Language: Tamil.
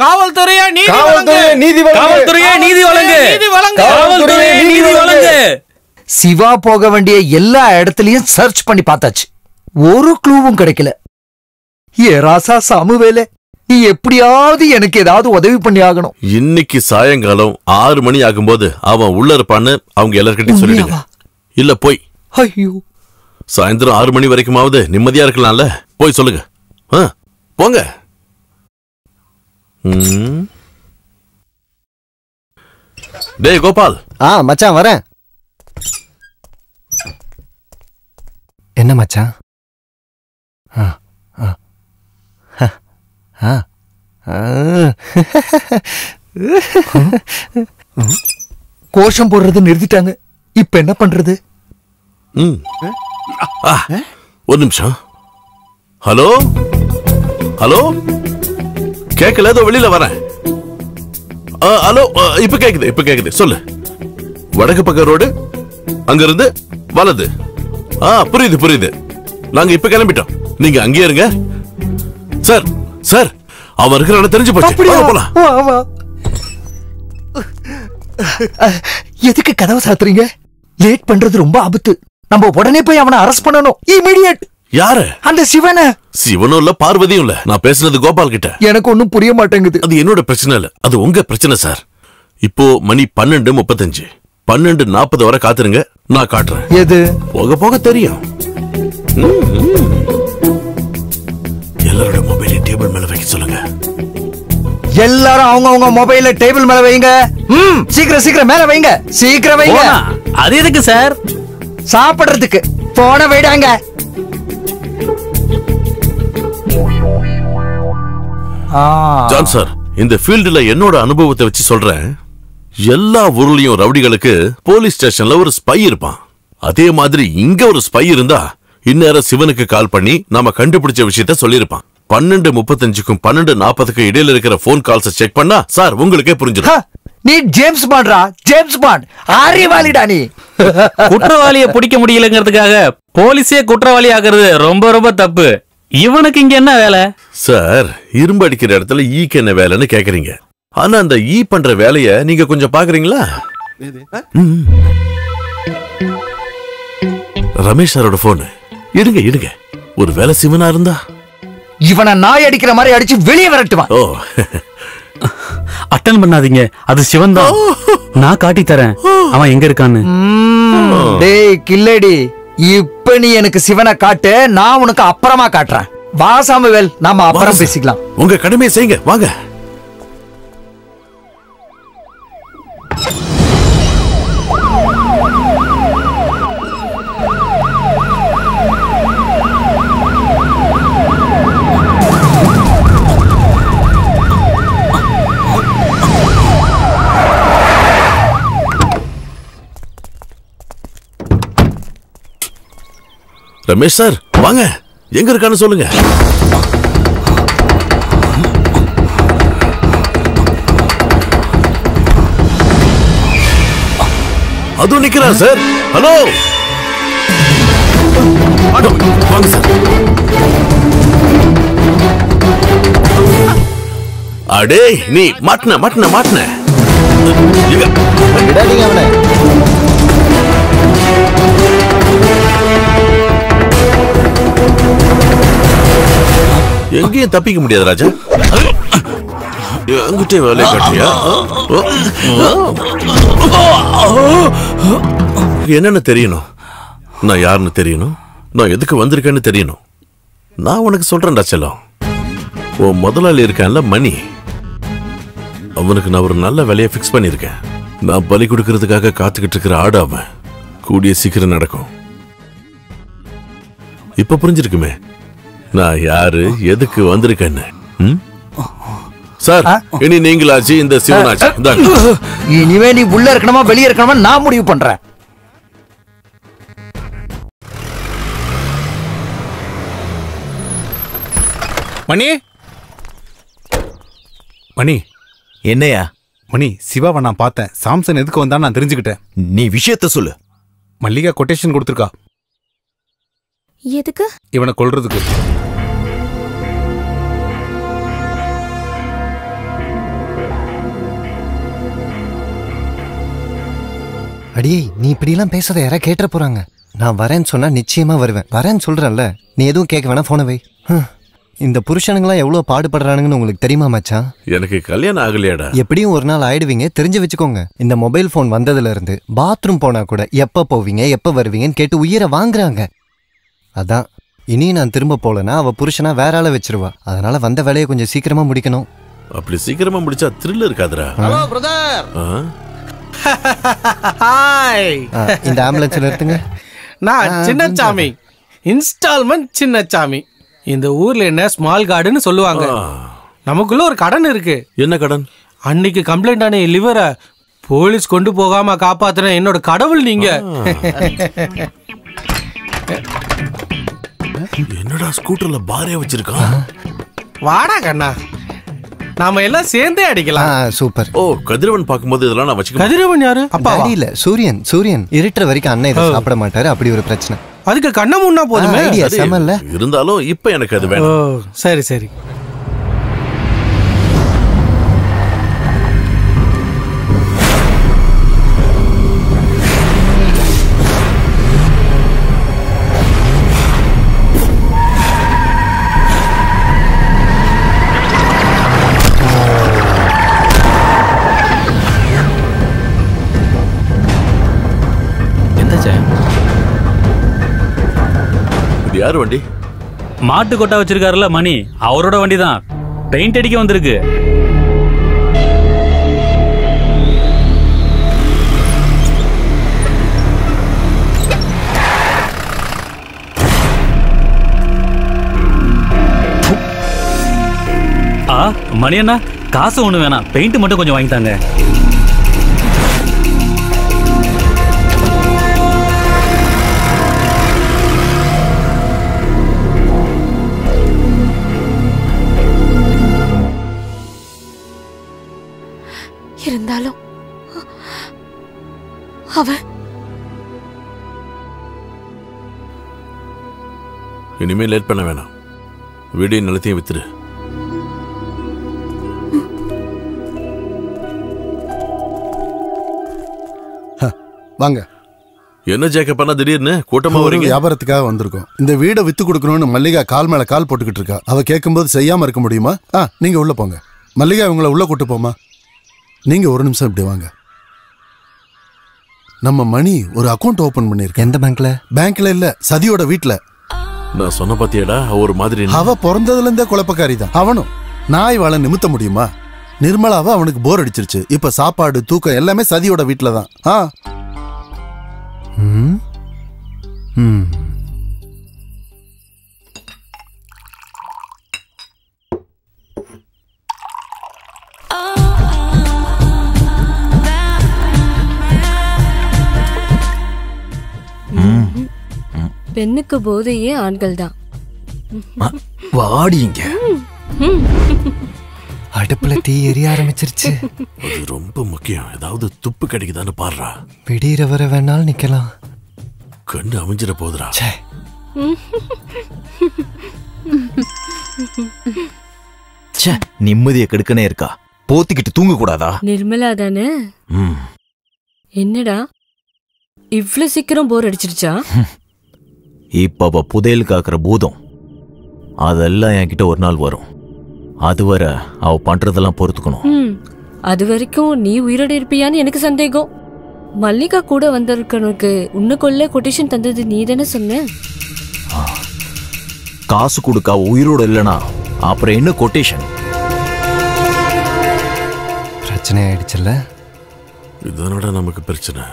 காவல்துறையே நீதி வழங்கு. சிவா போக வேண்டிய எல்லா இடத்துலயும் சர்ச் பண்ணி பார்த்தாச்சு, ஒரு க்ளூவும் கிடைக்கல. ஏ ராசா சாமுவேலே, நீ எப்படியாவது எனக்கு ஏதாவது உதவி பண்ணி ஆகணும். இன்னைக்கு சாயங்காலம் 6 மணி ஆகும்போது அவன் உள்ள இருப்பான்னு அவங்க எல்லார்கிட்டையும் சொல்லிடுங்க. இல்ல போய் ஐயோ, சாயந்தரம் 6 மணி வரைக்குமாவது நிம்மதியா இருக்கலாம்ல, போய் சொல்லுங்க. போங்க. டேய் கோபால். மச்சான் வரேன். என்ன மச்சான்? கோஷம் போடுறது நிறுத்திட்டாங்க, இப்ப என்ன பண்றது? ஒரு நிமிஷம். ஹலோ ஹலோ, கேட்கல, ஏதோ வெளியில வரேன். ஹலோ, இப்ப கேக்குது சொல்லு. வடக்கு பக்க ரோடு, அங்கிருந்து வலது. புரியுது. நாங்க இப்ப கிளம்பிட்டோம், நீங்க அங்கேயே இருங்க. சார் சார், அவன் இருக்கிற இடம் தெரிஞ்சு போச்சு. போலாம். எதுக்கு கதவை சாத்துறீங்க? லேட் பண்றது ரொம்ப ஆபத்து. நம்ம உடனே போய் அவனை அரெஸ்ட் பண்ணணும், இமிடியேட். யாரு? அந்த சிவனை. சிவனும் இல்ல, பார்வதியும் இல்ல. நான் பேசுனது கோபால் கிட்ட. எனக்கு ஒன்னும் புரிய மாட்டேங்குது. அது என்னோட பிரச்சனை இல்ல, அது உங்க பிரச்சனை சார். இப்போ மணி 12:35. 12:40 வரை காத்துருங்க, நான் காட்டுறேன். எது? போக போக தெரியும். எல்லாரோட மொபைலை டேபிள் மேல வைக்க சொல்லுங்க. எல்லாரும் அவங்க மொபைல டேபிள் மேல வைங்க. சீக்கிரம் மேல வைங்க, சீக்கிரம் வைங்க. அது எதுக்கு சார்? சாப்பிடுறதுக்கு. போன வைடாங்க. ஜான் சார், இந்த ஃபீல்டுல என்னோட அனுபவத்தை வச்சு சொல்றேன். எல்லா ஊர்லயும் ரவுடிகளுக்கு போலீஸ் ஸ்டேஷன்ல ஒரு ஸ்பை இருப்பான். அதே மாதிரி இங்க ஒரு ஸ்பை இருந்தா இந்நேரம் சிவனுக்கு கால் பண்ணி நாம கண்டுபிடிச்ச விஷயத்த சொல்லிருப்பான். 12:35க்கும் 12:40க்கும் இடையில இருக்கிற போன் கால்ஸ் செக் பண்ணா சார் உங்களுக்கே புரிஞ்சிடும். நீ ஜேம்ஸ் பாண்ட்ரா, ஜேம்ஸ் பாண்ட். ஆரியவாளிடா நீ. குற்றவாளியை பிடிக்க முடியலங்கிறதுக்காக போலீஸே குற்றவாளி ஆகிறது ரொம்ப ரொம்ப தப்பு. இவனுக்கு இங்க என்ன வேலை? சார், இரும்பு அடிக்கிற இடத்துல ஈக்கு என்ன வேலைன்னு கேக்குறீங்க. ஆனா அந்த ஈ பண்ற வேலைய நீங்க கொஞ்சம் பாக்குறீங்களா? ரமேஷ் சாரோட போன். எடுங்க. ஒரு வேலை சிவனா இருந்தா இவனை நாய் அடிக்கிற மாதிரி அடிச்சு வெளியே விரட்டுவான். அட்டன் பண்ணாதீங்க, அது சிவன் தான். நான் காட்டி தரேன் அவன் எங்க இருக்கான்னு. டேய் கில்லடி, இப்ப நீ எனக்கு சிவனை காட்டு, நான் உனக்கு அப்புறமா காட்டுறேன். வா சாமுவேல், நாம அப்புறம் பேசிக்கலாம். உங்க கடமையை செய்யுங்க, வாங்க. ரமேஷ் சார், வாங்க. எங்க இருக்கான்னு சொல்லுங்க. அதுவும் நிக்கிறான் சார். ஹலோ, வாங்க சார். அடே, நீ மாட்டின. அவனை எங்கேயும் தப்பிக்க முடியாது ராஜா. என்கிட்ட வேலை காட்டியா? என்னன்னு தெரியணும், நான் யாருன்னு தெரியணும், நான் எதுக்கு வந்திருக்கேன்னு தெரியணும். நான் உனக்கு சொல்றேன்டா செல்லம். உன் முதலாளி இருக்கான்ல மணி, அவனுக்கு நான் ஒரு நல்ல வேலையை பிக்ஸ் பண்ணிருக்கேன். நான் பலி கொடுக்கறதுக்காக காத்துக்கிட்டு இருக்கிற ஆடு அவன். கூடிய சீக்கிரம் நடக்கும். இப்ப புரிஞ்சிருக்குமே நான் யாரு, எதுக்கு வந்திருக்கேன்னு. சார், இனி நீங்களாச்சு இந்த சிவனாச்சு. இனிமே நீ உள்ள இருக்கணுமா வெளியே இருக்கணுமா நான் முடிவு பண்றேன். மணி. என்னையா? மணி, சிவாவை நான் பார்த்தேன். சாம்சன் எதுக்கு வந்தான்னு நான் தெரிஞ்சுக்கிட்டேன். நீ விஷயத்த சொல்லு. மல்லிகா கொட்டேஷன் கொடுத்துருக்கா. எதுக்கு? இவனை கொல்றதுக்கு. அடியே, நீ இப்படி எல்லாம் பேசுறத யாரா கேட்ட போறாங்க. நான் வரேன்னு சொன்னா நிச்சயமா வருவேன். வரேன்னு சொல்றேன்ல, நீ எதுவும் கேட்க வேணா, போன வை. இந்த புருஷனுங்களாம் எவ்வளவு பாடுபடுறானுங்கன்னு உங்களுக்கு தெரியுமா மச்சான்? எனக்கு கல்யாணம் ஆகலையாடா. எப்படியும் ஒரு நாள் ஆயிடுவீங்க, தெரிஞ்சு வச்சுக்கோங்க. இந்த மொபைல் போன் வந்ததுல இருந்து பாத்ரூம் போனா கூட எப்ப போவீங்க எப்ப வருவீங்கன்னு கேட்டு உயிரை வாங்குறாங்க. அதான் இனி நான் திரும்ப போலனா அவ புருஷனா வேற ஆள வச்சிருவா. அதனால வந்த வேலையை கொஞ்சம் சீக்கிரமா முடிக்கணும். அப்படி சீக்கிரமா முடிச்சா த்ரில் இருக்காதுடா. Hello brother. ஹாய். இந்த ஆம்புலன்ஸ்ல எடுத்துங்க. நான் சின்னசாமி, இன்ஸ்டால்மெண்ட் சின்னசாமி. இந்த ஊர்ல என்ன ஸ்மால் கார்டுன்னு சொல்லுவாங்க. நமக்குள்ள ஒரு கடன் இருக்கு. என்ன கடன்? அன்னைக்கு கம்ப்ளைண்ட் ஆன லிவரை போலீஸ் கொண்டு போகாம காப்பாத்துன என்னோட கடவுள் நீங்க. என்னடா ஸ்கூட்டர்ல பாரே வச்சிருக்கான்? வாடா கண்ணா, நாம எல்லாம் சேர்ந்தே அடிக்கலாம். சூப்பர். ஓ, கதிரவன் பாக்கும்போது இதெல்லாம் நான் வச்சுக்க. கதிரவன் யாரு? அப்பா இல்ல, சூரியன். சூரியன் இருட்டுற வரைக்கும் அண்ணன் இதை சாப்பிட மாட்டாரு. அப்படி ஒரு பிரச்சனை. அதுக்கு கண்ண முன்னா போதுமே. ஐடியா செமல்ல. இருந்தாலும் இப்ப எனக்கு அது வேணும். ஓ சரி சரி. யார் வண்டி? மாட்டு கொட்டா வச்சிருக்காருல மணி, அவரோட வண்டி தான். பெயிண்ட் அடிக்க வந்திருக்கு. மணி அண்ணா, காசு ஒண்ணு வேணாம், பெயிண்ட் மட்டும் கொஞ்சம் வாங்கித்தாங்க. இருந்தாலும் அவன் இனிமே லேட் பண்ண வேணாம். வீடியோ நிலத்தையும் வித்துரு. வாங்க. என்ன ஜேக்கப் பண்ணா திடீர்னு கூட்டமா வரீங்க? வியாபாரத்துக்காக வந்திருக்கோம். இந்த வீடை வித்து கொடுக்கணும்னு மல்லிகா கால் மேல கால் போட்டுக்கிட்டு இருக்கா. அவ கேட்கும்போது செய்யாம இருக்க முடியுமா? நீங்க உள்ள போங்க. மல்லிகா உங்களை உள்ள கூட்டு போமா. நீங்க ஒரு நிமிஷம் இப்படி வாங்க. நம்ம மணி ஒரு அக்கவுண்ட் ஓபன் பண்ணிருக்க. எந்த பேங்க்ல? பேங்க்ல இல்ல, சதியோட வீட்டுல. நான் சொன்ன பாத்தியாடா, ஒரு மாதிரி. அவ பிறந்ததுல இருந்தே குழப்பக்காரி தான். அவனும் நாய் வாழ நிமித்த முடியுமா? நிர்மலாவை அவனுக்கு போர் அடிச்சிருச்சு. இப்ப சாப்பாடு தூக்கம் எல்லாமே சதியோட வீட்டுல தான். பெண்ணுக்கு போதையே ஆண்கள் தான். வாடிங்க. அடுப்புல தீ எரிய ஆரம்பிச்சிருச்சு. அது ரொம்ப முக்கியம். ஏதாவது துப்பு கிடைக்குதான்னு பாடுறா. விடியற வர வேணாலும் நிக்கலாம். கண்ணு அமைஞ்சிட போதுரா. நிம்மதியை கெடுக்கனே இருக்கா. போத்திக்கிட்டு தூங்க கூடாதா? நிர்மலா தானே? என்னடா இவ்ளோ சீக்கிரம் போர் அடிச்சிருச்சா? இப்ப அவ புதையல் காக்குற பூதம். அதெல்லாம் என்கிட்ட ஒரு நாள் வரும். அதுவரை அவ பண்றதெல்லாம் பொறுத்துக்கணும். அது வரைக்கும் நீ உயிரோட இருப்பியான்னு எனக்கு சந்தேகம். மல்லிகா கூட வந்திருக்கனுக்கு உன்னை கொல்ல கொட்டேஷன் தந்தது நீ தானே சொன்ன? காசு கொடுக்க உயிரோட இல்லனா அப்புறம் என்ன கொட்டேஷன்? பிரச்சனை ஆயிடுச்சுல்ல. இதனோட நமக்கு பிரச்சனை.